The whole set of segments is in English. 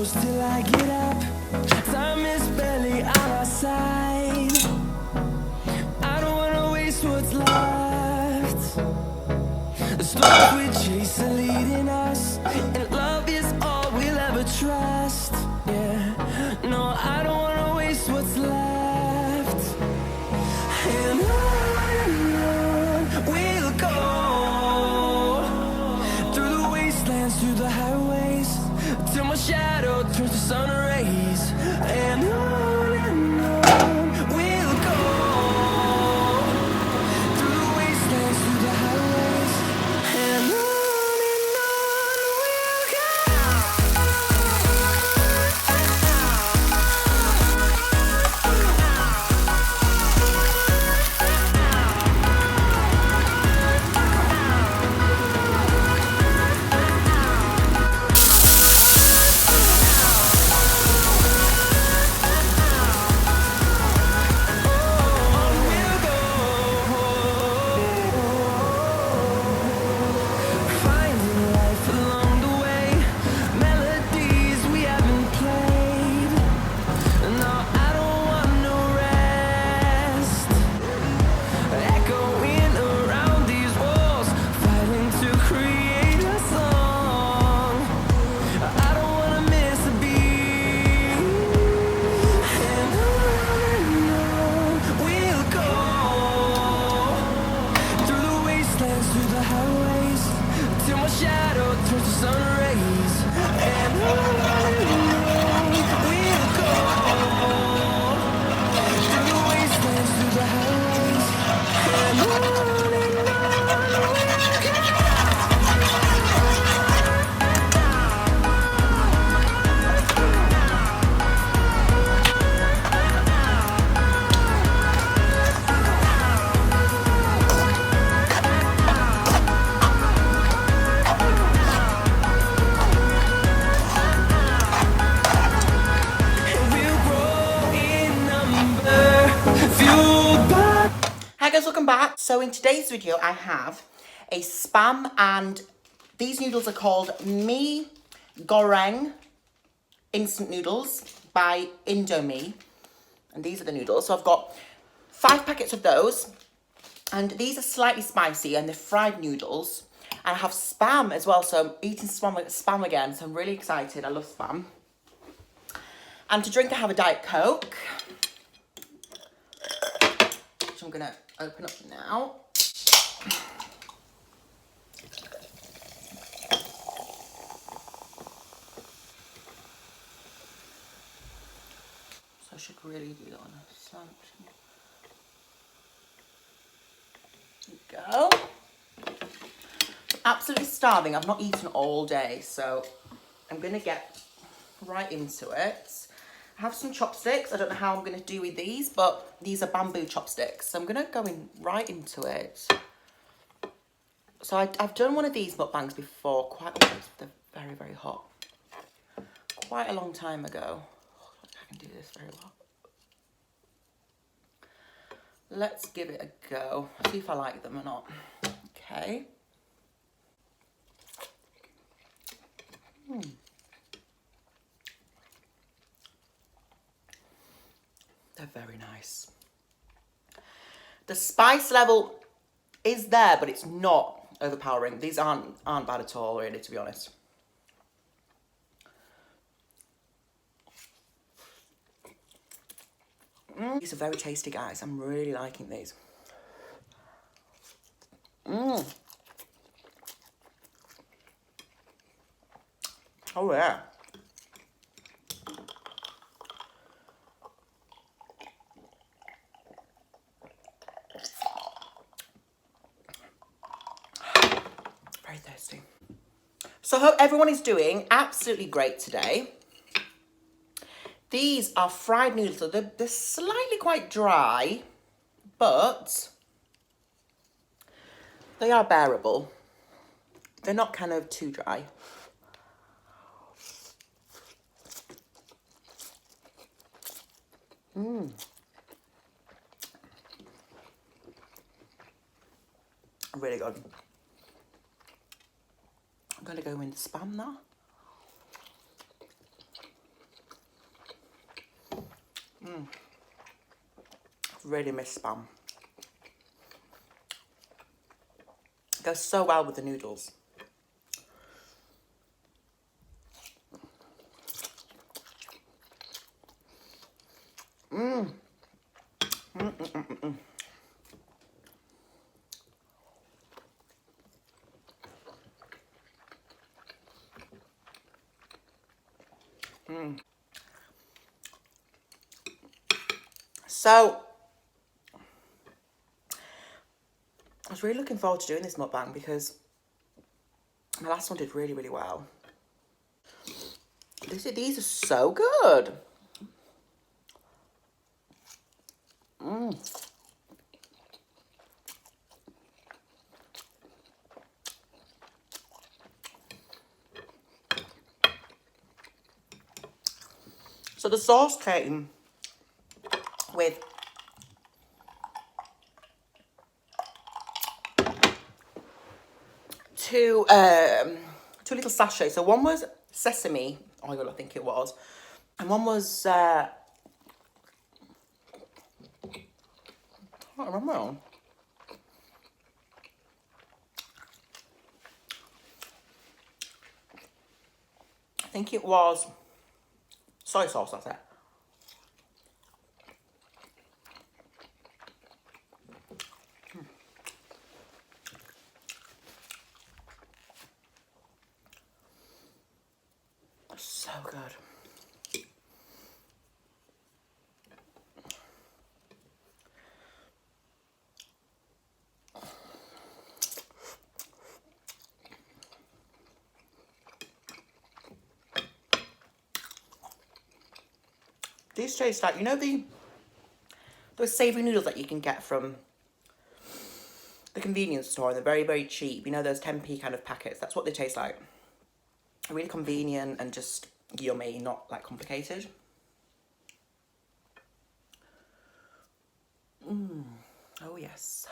close till I get up. Time is barely on our side. I don't wanna waste what's left. The storms we chase are leading us, and love is all we'll ever trust. Yeah, no, I don't wanna waste what's left. And on we'll go, through the wastelands, through the highways, till my shadow turns to sun rays. And on we'll go, through the wastelands, through the highways, and on we'll go. Finding life along the way, melodies we haven't played. No, I don't want no rest. Echoing around these walls, fighting to create a song. I don't wanna miss a beat. And on we'll go, through the wastelands, through the highways, till my shadow turns to sun rays. And on we'll go, through the wastelands, through the highways, and on we'll go. We'll grow in number, fueled by. Hi guys, welcome back. So in today's video I have a spam, and these noodles are called Goreng instant noodles by Indomie, and these are the noodles. So I've got 5 packets of those, and these are slightly spicy and they're fried noodles. And I have spam as well, so I'm eating spam again, so I'm really excited. I love spam. And to drink I have a Diet Coke, which I'm gonna open up now. So I should really do that on a sandwich. There you go. I'm absolutely starving. I've not eaten all day, so I'm gonna get right into it. I have some chopsticks. I don't know how I'm going to do with these, but these are bamboo chopsticks. So I'm going to go right into it. So I've done one of these mukbangs before. They're very, very hot. Quite a long time ago. I can do this very well. Let's give it a go. See if I like them or not. Okay. They're very nice. The spice level is there, but it's not overpowering. These aren't bad at all, really, to be honest. These are very tasty, guys. I'm really liking these. Oh yeah. Very thirsty. So I hope everyone is doing absolutely great today. These are fried noodles, so they're slightly quite dry, but they are bearable. They're not kind of too dry. Really good. I'm going to go in the spam now. Really miss Spam. Goes so well with the noodles. So, I was really looking forward to doing this mukbang because my last one did really, really well. These are so good. So the sauce came with two little sachets. So one was sesame oil, I think it was, and one was I can't remember. I think it was soy sauce. That's it. So good. These taste like, you know, those savoury noodles that you can get from the convenience store. They're very, very cheap. You know, those 10p kind of packets. That's what they taste like. Really convenient and just yummy, not like complicated. Oh yes.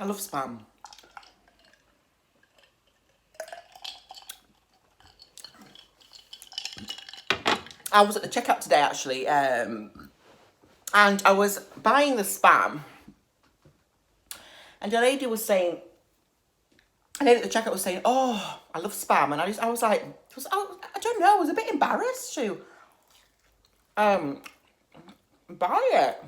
I love Spam. I was at the checkout today actually, and I was buying the Spam, and the lady was saying, a lady at the checkout was saying, "Oh, I love Spam," and I was like, I don't know, I was a bit embarrassed to buy it.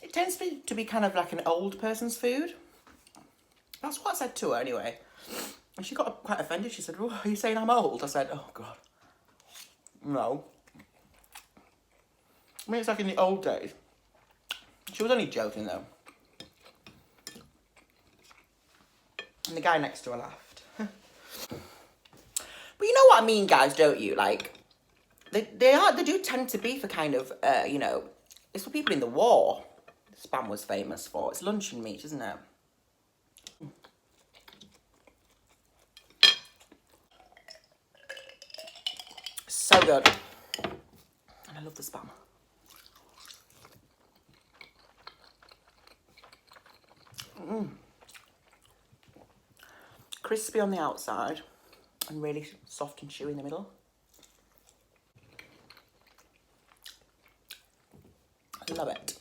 It tends to be kind of like an old person's food. That's what I said to her anyway. And she got quite offended. She said, "Oh, are you saying I'm old?" I said, "Oh, God. No. I mean, it's like in the old days." She was only joking, though. And the guy next to her laughed. But you know what I mean, guys, don't you? Like, they do tend to be for kind of, you know, it's for people in the war. Spam was famous for. It's luncheon meat, isn't it? So good. And I love the Spam. Crispy on the outside and really soft and chewy in the middle. I love it.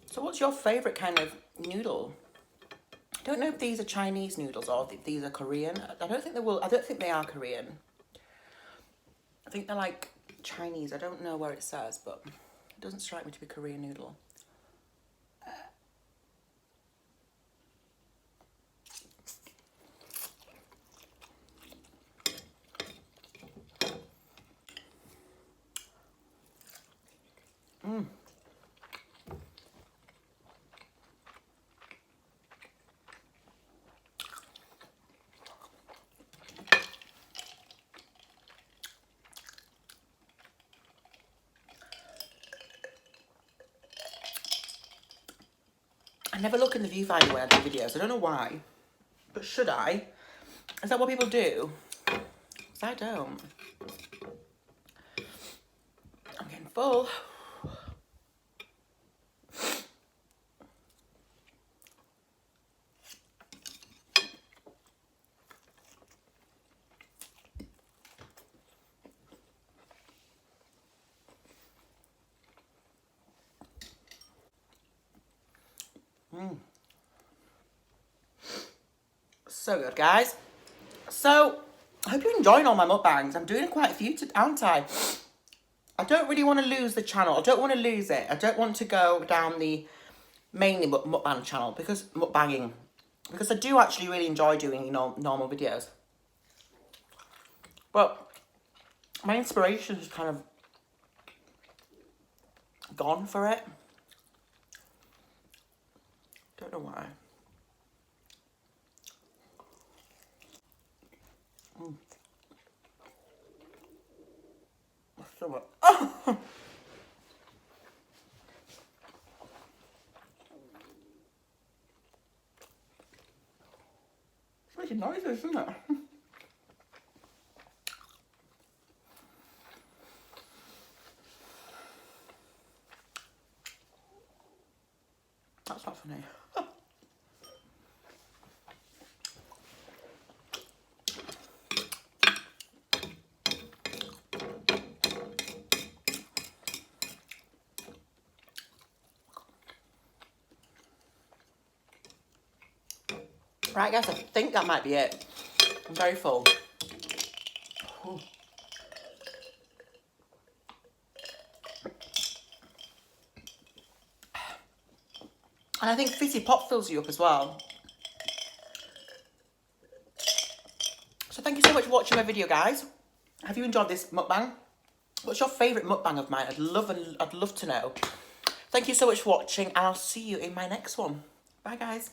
So what's your favourite kind of noodle? I don't know if these are Chinese noodles or if these are Korean. I don't think they are Korean. I think they're like Chinese. I don't know where it says, but it doesn't strike me to be Korean noodle. I never look in the viewfinder when I do videos. I don't know why. But should I? Is that what people do? 'Cause I don't. I'm getting full. So good, guys. So, I hope you're enjoying all my mukbangs. I'm doing quite a few, aren't I? I don't really want to lose the channel. I don't want to lose it. I don't want to go down the mainly mukbang channel because mukbanging. Because I do actually really enjoy doing, you know, normal videos. But my inspiration is kind of gone for it. Don't know why. So much. Oh! It's making noises, isn't it? That's not funny. Right, guys, I think that might be it. I'm very full. Ooh. And I think fizzy pop fills you up as well. So thank you so much for watching my video, guys. Have you enjoyed this mukbang? What's your favourite mukbang of mine? I'd love to know. Thank you so much for watching, and I'll see you in my next one. Bye, guys.